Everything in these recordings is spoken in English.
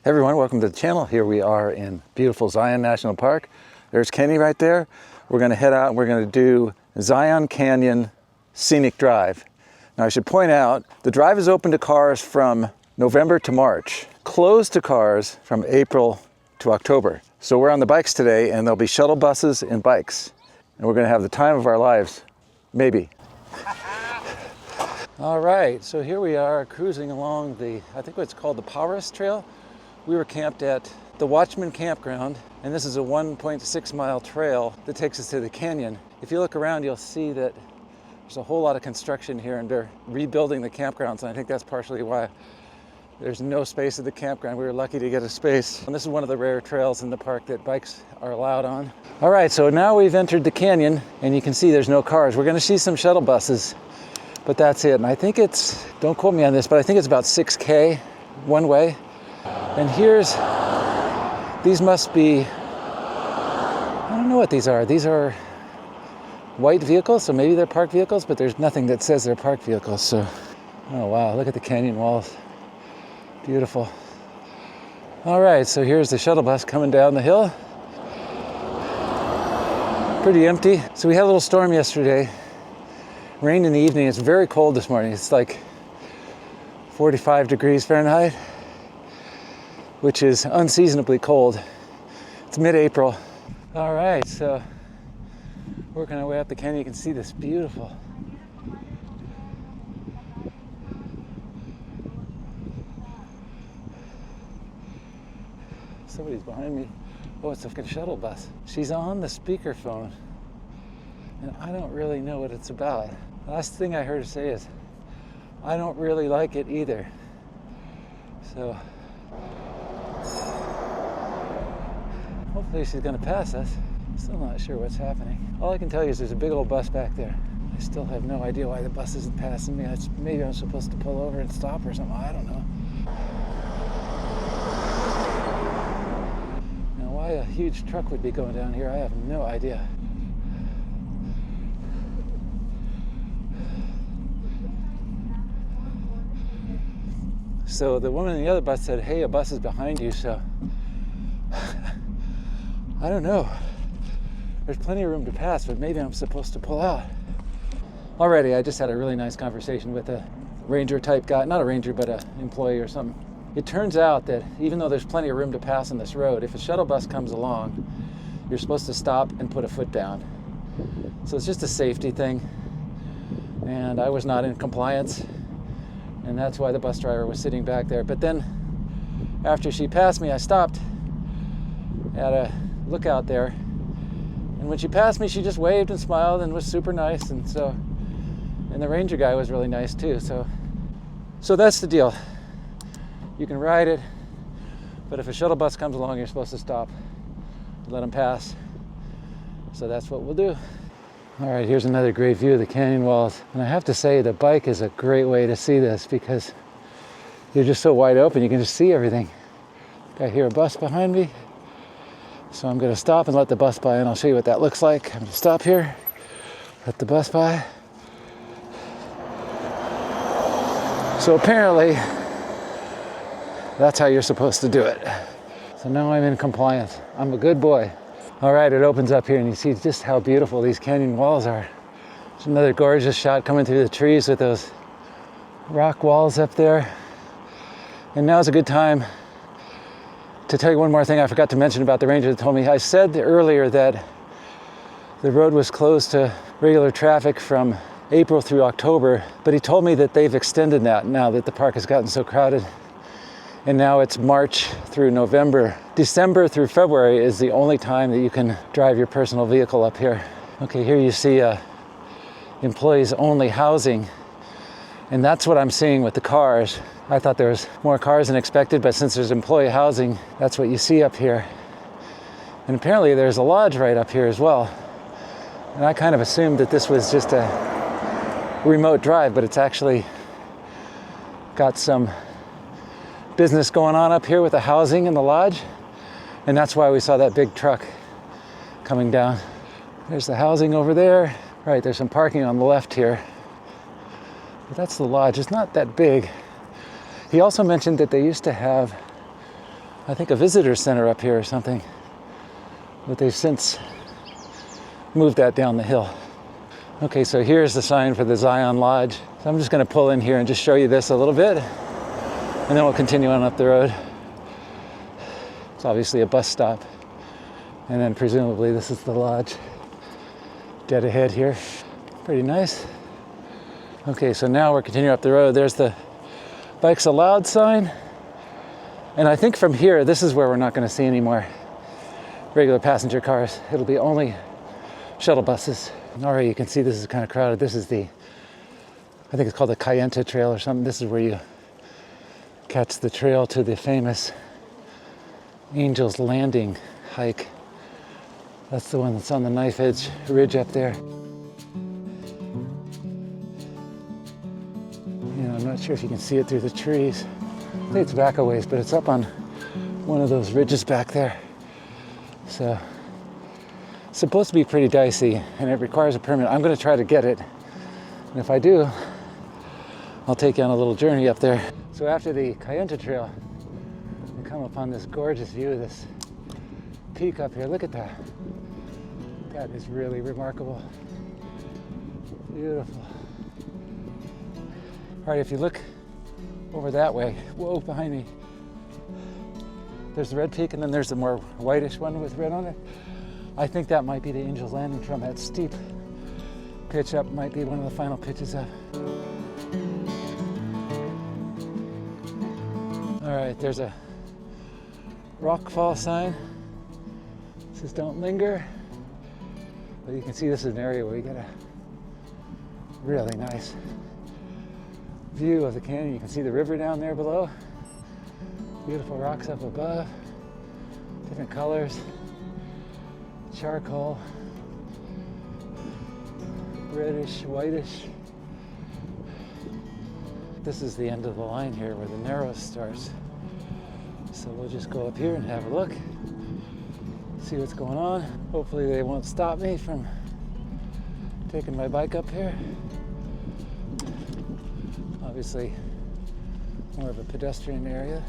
Hey everyone, welcome to the channel. Here we are in beautiful Zion National Park. There's Kenny right there. We're going to head out and we're going to do Zion Canyon Scenic Drive. Now I should point out, the drive is open to cars from November to March, closed to cars from April to October. So we're on the bikes today and there'll be shuttle buses and bikes. And we're going to have the time of our lives, maybe. All right, so here we are cruising along the, I think what's called the Powers Trail. We were camped at the Watchman Campground, and this is a 1.6 mile trail that takes us to the canyon. If you look around, you'll see that there's a whole lot of construction here and they're rebuilding the campgrounds, and I think that's partially why there's no space at the campground. We were lucky to get a space. And this is one of the rare trails in the park that bikes are allowed on. All right, so now we've entered the canyon and you can see there's no cars. We're gonna see some shuttle buses, but that's it. And I think it's, don't quote me on this, but I think it's about 6K one way. And these must be, I don't know what these are. These are white vehicles, so maybe they're parked vehicles, but there's nothing that says they're parked vehicles. So, oh wow, look at the canyon walls. Beautiful. All right, so here's the shuttle bus coming down the hill. Pretty empty. So we had a little storm yesterday. Rained in the evening. It's very cold this morning. It's like 45 degrees Fahrenheit, which is unseasonably cold. It's mid-April. All right, so working our way up the canyon, you can see this beautiful. Somebody's behind me. Oh, it's a fucking shuttle bus. She's on the speakerphone, and I don't really know what it's about. The last thing I heard her say is, I don't really like it either. So, hopefully she's gonna pass us. Still not sure what's happening. All I can tell you is there's a big old bus back there. I still have no idea why the bus isn't passing me. Maybe I'm supposed to pull over and stop or something, I don't know. Now why a huge truck would be going down here, I have no idea. So the woman in the other bus said, hey, a bus is behind you, so I don't know. There's plenty of room to pass, but maybe I'm supposed to pull out. Already, I just had a really nice conversation with a ranger type guy, not a ranger, but an employee or something. It turns out that even though there's plenty of room to pass on this road, if a shuttle bus comes along, you're supposed to stop and put a foot down. So it's just a safety thing. And I was not in compliance. And that's why the bus driver was sitting back there. But then after she passed me, I stopped at a lookout there. And when she passed me, she just waved and smiled and was super nice. And the ranger guy was really nice too. So that's the deal. You can ride it, but if a shuttle bus comes along, you're supposed to stop, let them pass. So that's what we'll do. All right, here's another great view of the canyon walls. And I have to say, the bike is a great way to see this because you're just so wide open, you can just see everything. I hear a bus behind me. So I'm gonna stop and let the bus by, and I'll show you what that looks like. I'm gonna stop here, let the bus by. So apparently, that's how you're supposed to do it. So now I'm in compliance. I'm a good boy. All right, it opens up here and you see just how beautiful these canyon walls are. There's another gorgeous shot coming through the trees with those rock walls up there. And now's a good time to tell you one more thing I forgot to mention about the ranger that told me. I said earlier that the road was closed to regular traffic from April through October, but he told me that they've extended that now that the park has gotten so crowded. And now it's March through November. December through February is the only time that you can drive your personal vehicle up here. Okay, here you see employees only housing. And that's what I'm seeing with the cars. I thought there was more cars than expected, but since there's employee housing, that's what you see up here. And apparently there's a lodge right up here as well. And I kind of assumed that this was just a remote drive, but it's actually got some business going on up here with the housing and the lodge. And that's why we saw that big truck coming down. There's the housing over there. Right, there's some parking on the left here. But that's the lodge. It's not that big. He also mentioned that they used to have I think, a visitor center up here or something, but they've since moved that down the hill. Okay, so here's the sign for the Zion Lodge. So I'm just going to pull in here and just show you this a little bit, and then we'll continue on up the road. It's obviously a bus stop, and then presumably this is the lodge dead ahead here. Pretty nice. Okay, so now we're continuing up the road. There's the bikes allowed sign, and I think from here, this is where we're not going to see any more regular passenger cars. It'll be only shuttle buses. All right, you can see this is kind of crowded. This is I think it's called the Kayenta Trail or something. This is where you catch the trail to the famous Angel's Landing hike. That's the one that's on the knife edge ridge up there. I'm not sure if you can see it through the trees. I think it's back a ways, but it's up on one of those ridges back there. So it's supposed to be pretty dicey, and it requires a permit. I'm going to try to get it, and if I do, I'll take you on a little journey up there. So after the Kayenta Trail, we come upon this gorgeous view of this peak up here. Look at that. That is really remarkable. Beautiful. All right, if you look over that way, whoa, behind me, there's the red peak, and then there's the more whitish one with red on it. I think that might be the Angel's Landing from that steep pitch up, might be one of the final pitches up. All right, there's a rock fall sign. It says don't linger. But you can see this is an area where you get a really nice view of the canyon. You can see the river down there below. Beautiful rocks up above, different colors. Charcoal, reddish, whitish. This is the end of the line here where the Narrows starts. So we'll just go up here and have a look, see what's going on. Hopefully they won't stop me from taking my bike up here. Obviously more of a pedestrian area.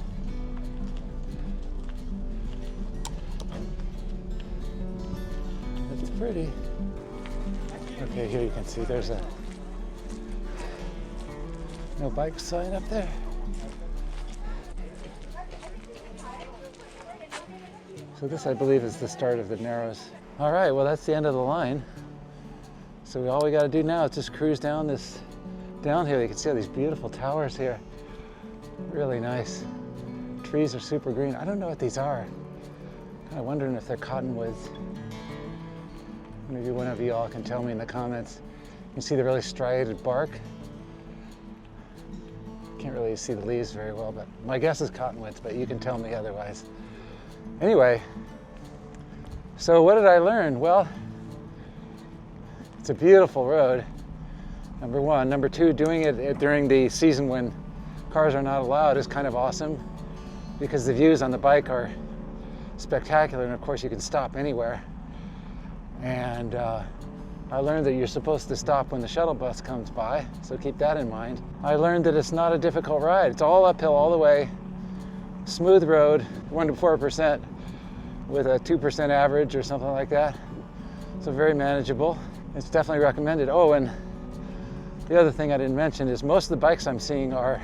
It's pretty. Okay, here you can see there's a no bike sign up there. So this, I believe, is the start of the Narrows. All right, well, that's the end of the line. So all we got to do now is just cruise down this downhill. You can see all these beautiful towers here. Really nice. Trees are super green. I don't know what these are. Kind of wondering if they're cottonwoods. Maybe one of you all can tell me in the comments. You can see the really striated bark. Can't really see the leaves very well, but my guess is cottonwoods, but you can tell me otherwise. Anyway, so what did I learn? Well, it's a beautiful road, number one. Number two, doing it during the season when cars are not allowed is kind of awesome because the views on the bike are spectacular, and of course you can stop anywhere. And I learned that you're supposed to stop when the shuttle bus comes by, so keep that in mind. I learned that it's not a difficult ride. It's all uphill all the way, smooth road, 1 to 4% with a 2% average or something like that. So very manageable. It's definitely recommended. Oh, and the other thing I didn't mention is most of the bikes I'm seeing are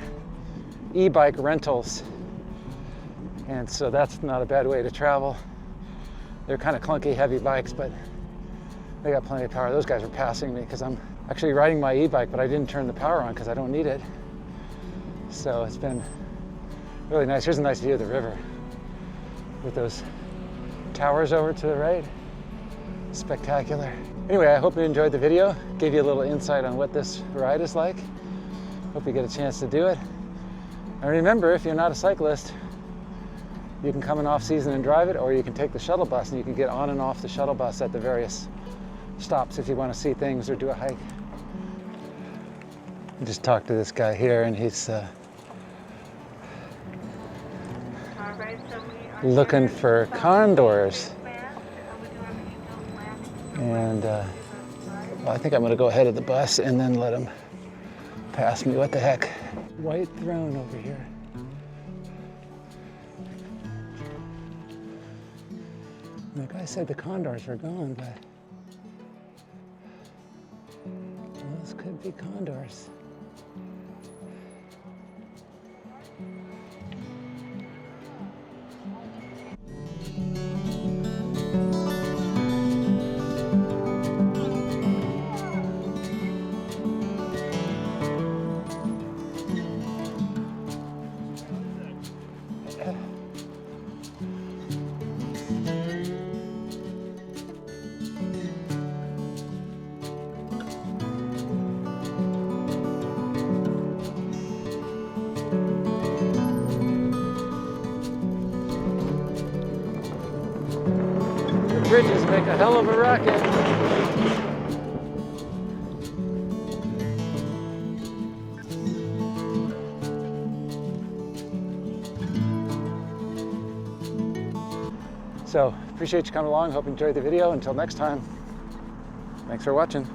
e-bike rentals. And so that's not a bad way to travel. They're kind of clunky, heavy bikes, but they got plenty of power. Those guys are passing me because I'm actually riding my e-bike, but I didn't turn the power on because I don't need it. So it's been really nice. Here's a nice view of the river with those towers over to the right. Spectacular. Anyway, I hope you enjoyed the video. Gave you a little insight on what this ride is like. Hope you get a chance to do it. And remember, if you're not a cyclist, you can come in off season and drive it, or you can take the shuttle bus and you can get on and off the shuttle bus at the various stops if you want to see things or do a hike. I just talked to this guy here, and he's looking for condors. And well, I think I'm going to go ahead of the bus and then let him pass me. What the heck? White throne over here. The guy said the condors were gone, but those could be condors. Bridges make a hell of a racket. So, appreciate you coming along. Hope you enjoyed the video. Until next time, thanks for watching.